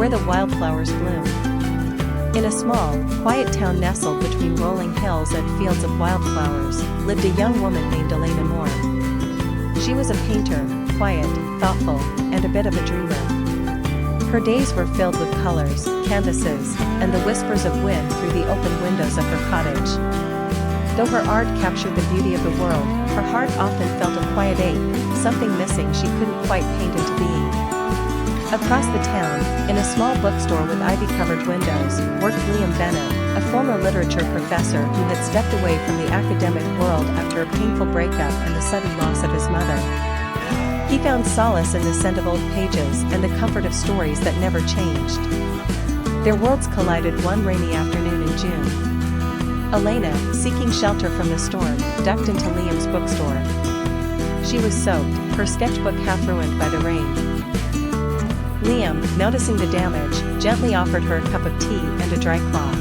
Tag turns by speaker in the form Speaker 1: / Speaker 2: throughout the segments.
Speaker 1: where the wildflowers bloom. In a small, quiet town nestled between rolling hills and fields of wildflowers, lived a young woman named Elena Moore. She was a painter, quiet, thoughtful, and a bit of a dreamer. Her days were filled with colors, canvases, and the whispers of wind through the open windows of her cottage. Though her art captured the beauty of the world, her heart often felt a quiet ache, something missing she couldn't quite paint into being. Across the town, in a small bookstore with ivy-covered windows, worked Liam Bennett, a former literature professor who had stepped away from the academic world after a painful breakup and the sudden loss of his mother. He found solace in the scent of old pages and the comfort of stories that never changed. Their worlds collided one rainy afternoon in June. Elena, seeking shelter from the storm, ducked into Liam's bookstore. She was soaked, her sketchbook half ruined by the rain. Liam, noticing the damage, gently offered her a cup of tea and a dry cloth.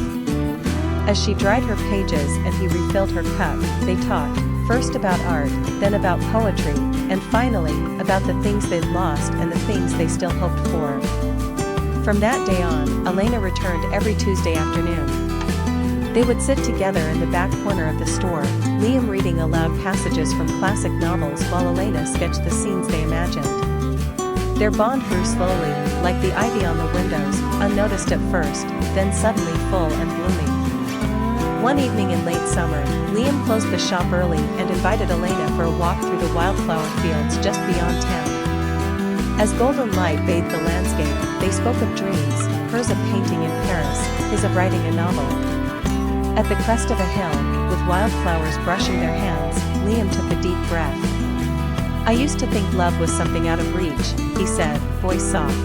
Speaker 1: As she dried her pages and he refilled her cup, they talked, first about art, then about poetry, and finally, about the things they'd lost and the things they still hoped for. From that day on, Elena returned every Tuesday afternoon. They would sit together in the back corner of the store, Liam reading aloud passages from classic novels while Elena sketched the scenes they imagined. Their bond grew slowly, like the ivy on the windows, unnoticed at first, then suddenly full and blooming. One evening in late summer, Liam closed the shop early and invited Elena for a walk through the wildflower fields just beyond town. As golden light bathed the landscape, they spoke of dreams, hers of painting in Paris, his of writing a novel. At the crest of a hill, with wildflowers brushing their hands, Liam took a deep breath. "I used to think love was something out of reach," he said, voice soft.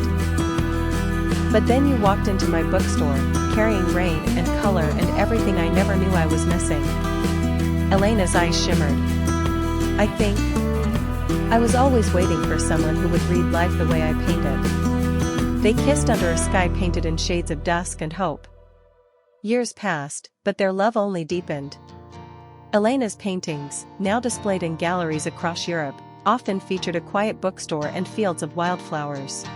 Speaker 1: "But then you walked into my bookstore, carrying rain and color and everything I never knew I was missing." Elena's eyes shimmered. I was always waiting for someone who would read life the way I painted." They kissed under a sky painted in shades of dusk and hope. Years passed, but their love only deepened. Elena's paintings, now displayed in galleries across Europe, often featured a quiet bookstore and fields of wildflowers.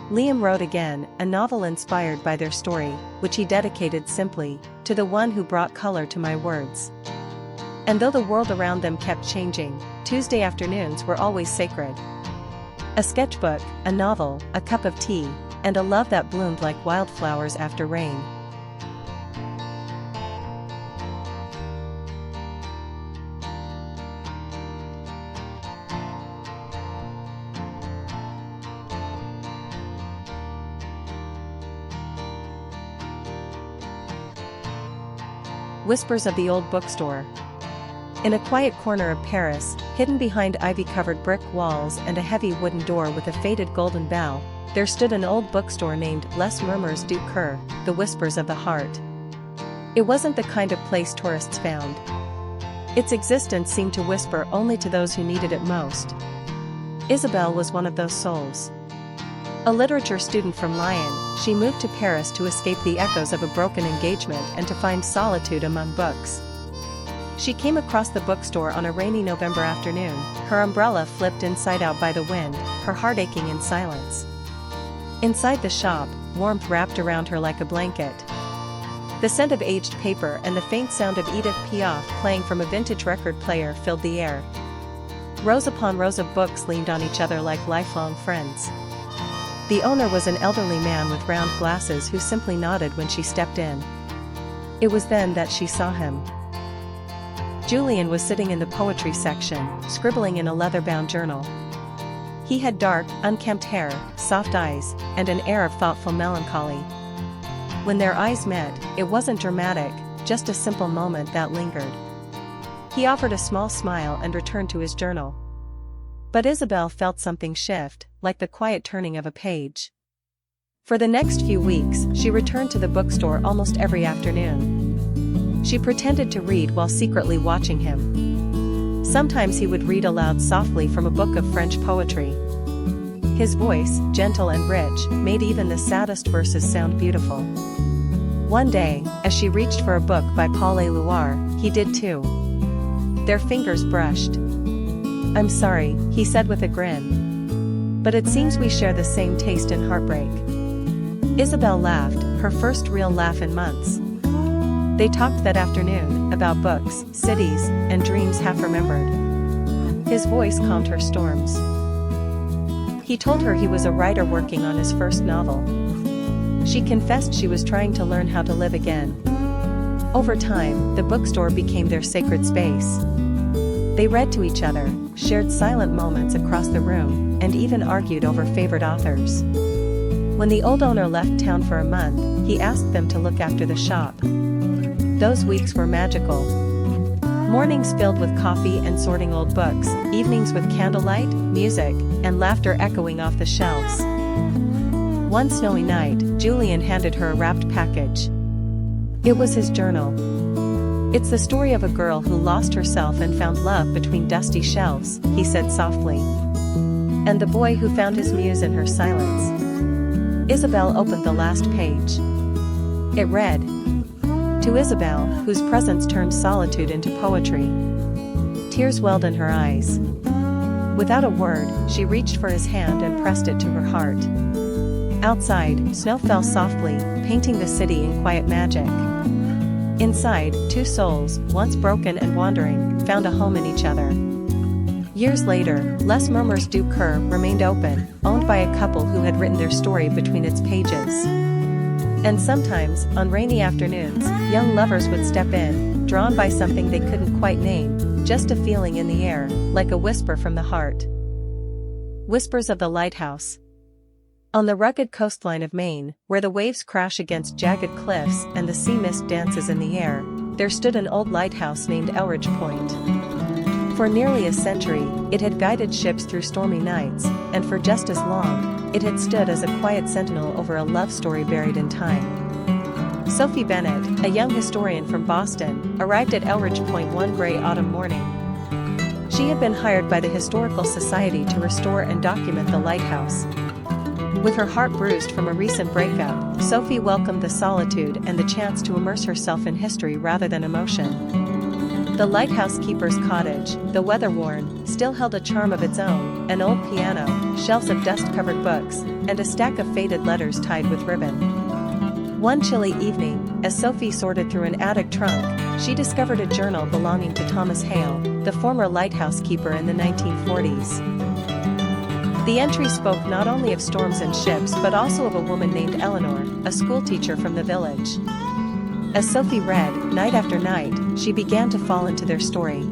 Speaker 1: Liam wrote again, a novel inspired by their story, which he dedicated simply, "To the one who brought color to my words." And though the world around them kept changing, Tuesday afternoons were always sacred. A sketchbook, a novel, a cup of tea, and a love that bloomed like wildflowers after rain. Whispers of the Old Bookstore. In a quiet corner of Paris, hidden behind ivy-covered brick walls and a heavy wooden door with a faded golden bell, there stood an old bookstore named Les Murmures du Cœur, the Whispers of the Heart. It wasn't the kind of place tourists found. Its existence seemed to whisper only to those who needed it most. Isabelle was one of those souls. A literature student from Lyon, she moved to Paris to escape the echoes of a broken engagement and to find solitude among books. She came across the bookstore on a rainy November afternoon, her umbrella flipped inside out by the wind, her heart aching in silence. Inside the shop, warmth wrapped around her like a blanket. The scent of aged paper and the faint sound of Edith Piaf playing from a vintage record player filled the air. Rows upon rows of books leaned on each other like lifelong friends. The owner was an elderly man with round glasses who simply nodded when she stepped in. It was then that she saw him. Julian was sitting in the poetry section, scribbling in a leather-bound journal. He had dark, unkempt hair, soft eyes, and an air of thoughtful melancholy. When their eyes met, it wasn't dramatic, just a simple moment that lingered. He offered a small smile and returned to his journal. But Isabelle felt something shift, like the quiet turning of a page. For the next few weeks, she returned to the bookstore almost every afternoon. She pretended to read while secretly watching him. Sometimes he would read aloud softly from a book of French poetry. His voice, gentle and rich, made even the saddest verses sound beautiful. One day, as she reached for a book by Paul Éluard, he did too. Their fingers brushed. "I'm sorry," he said with a grin. "But it seems we share the same taste in heartbreak." Isabel laughed, her first real laugh in months. They talked that afternoon, about books, cities, and dreams half remembered. His voice calmed her storms. He told her he was a writer working on his first novel. She confessed she was trying to learn how to live again. Over time, the bookstore became their sacred space. They read to each other, shared silent moments across the room, and even argued over favorite authors. When the old owner left town for a month, he asked them to look after the shop. Those weeks were magical. Mornings filled with coffee and sorting old books, evenings with candlelight, music, and laughter echoing off the shelves. One snowy night, Julian handed her a wrapped package. It was his journal. "It's the story of a girl who lost herself and found love between dusty shelves," he said softly. "And the boy who found his muse in her silence." Isabel opened the last page. It read, "To Isabel, whose presence turned solitude into poetry." Tears welled in her eyes. Without a word, she reached for his hand and pressed it to her heart. Outside, snow fell softly, painting the city in quiet magic. Inside, two souls, once broken and wandering, found a home in each other. Years later, Les Murmurs du Coeur remained open, owned by a couple who had written their story between its pages. And sometimes, on rainy afternoons, young lovers would step in, drawn by something they couldn't quite name, just a feeling in the air, like a whisper from the heart. Whispers of the Lighthouse. On the rugged coastline of Maine, where the waves crash against jagged cliffs and the sea mist dances in the air, there stood an old lighthouse named Elridge Point. For nearly a century, it had guided ships through stormy nights, and for just as long, it had stood as a quiet sentinel over a love story buried in time. Sophie Bennett, a young historian from Boston, arrived at Elridge Point one gray autumn morning. She had been hired by the Historical Society to restore and document the lighthouse. With her heart bruised from a recent breakup, Sophie welcomed the solitude and the chance to immerse herself in history rather than emotion. The lighthouse keeper's cottage, though weather-worn, still held a charm of its own: an old piano, shelves of dust-covered books, and a stack of faded letters tied with ribbon. One chilly evening, as Sophie sorted through an attic trunk, she discovered a journal belonging to Thomas Hale, the former lighthouse keeper in the 1940s. The entry spoke not only of storms and ships but also of a woman named Eleanor, a schoolteacher from the village. As Sophie read, night after night, she began to fall into their story.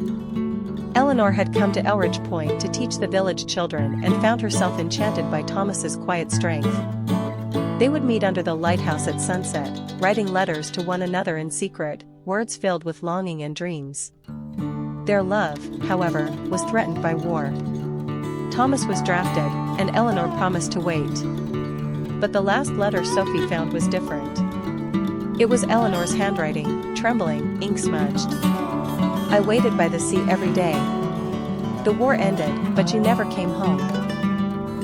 Speaker 1: Eleanor had come to Elridge Point to teach the village children and found herself enchanted by Thomas's quiet strength. They would meet under the lighthouse at sunset, writing letters to one another in secret, words filled with longing and dreams. Their love, however, was threatened by war. Thomas was drafted, and Eleanor promised to wait. But the last letter Sophie found was different. It was Eleanor's handwriting, trembling, ink-smudged. "I waited by the sea every day. The war ended, but you never came home.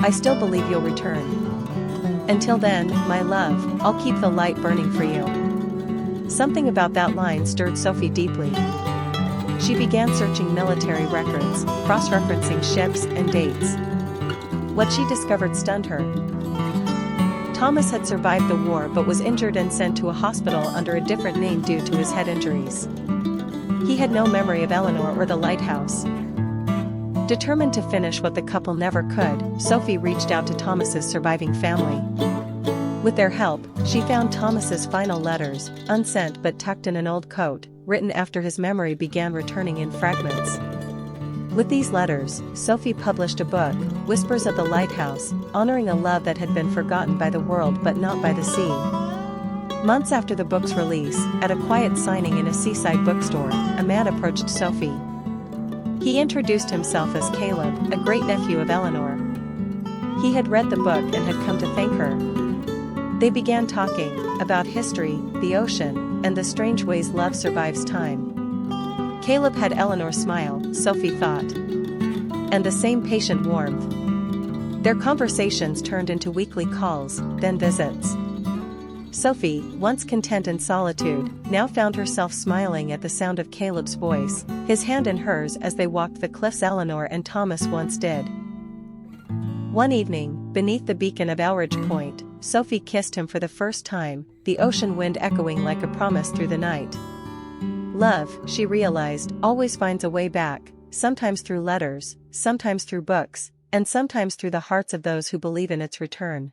Speaker 1: I still believe you'll return. Until then, my love, I'll keep the light burning for you." Something about that line stirred Sophie deeply. She began searching military records, cross-referencing ships and dates. What she discovered stunned her. Thomas had survived the war but was injured and sent to a hospital under a different name due to his head injuries. He had no memory of Eleanor or the lighthouse. Determined to finish what the couple never could, Sophie reached out to Thomas's surviving family. With their help, she found Thomas's final letters, unsent but tucked in an old coat, written after his memory began returning in fragments. With these letters, Sophie published a book, Whispers of the Lighthouse, honoring a love that had been forgotten by the world but not by the sea. Months after the book's release, at a quiet signing in a seaside bookstore, a man approached Sophie. He introduced himself as Caleb, a great-nephew of Eleanor. He had read the book and had come to thank her. They began talking about history, the ocean, and the strange ways love survives time. Caleb had Eleanor's smile, Sophie thought, and the same patient warmth. Their conversations turned into weekly calls, then visits. Sophie, once content in solitude, now found herself smiling at the sound of Caleb's voice, his hand in hers as they walked the cliffs Eleanor and Thomas once did. One evening, beneath the beacon of Elridge Point, Sophie kissed him for the first time, the ocean wind echoing like a promise through the night. Love, she realized, always finds a way back, sometimes through letters, sometimes through books, and sometimes through the hearts of those who believe in its return.